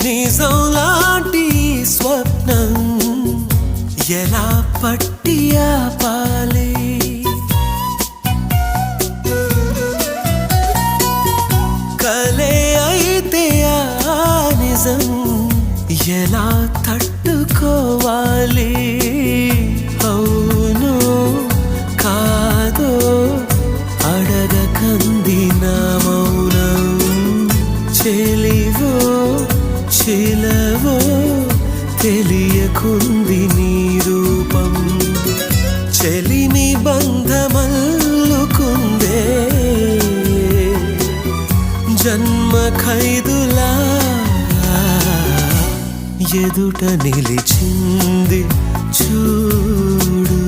నిజం లాంటి స్వప్నం ఎలా పట్టి ఆపాలి కలే అయితే ఆ నిజం ఎలా తట్టుకోవాలి అవును కాదో అడగకంది నా మౌనం చెలివో చిలవో తెలియకుంది నీ రూపం చెలిని బంధమల్లుకుందే జన్మ ఖైదులా ఎదుట నిలిచింది చూడు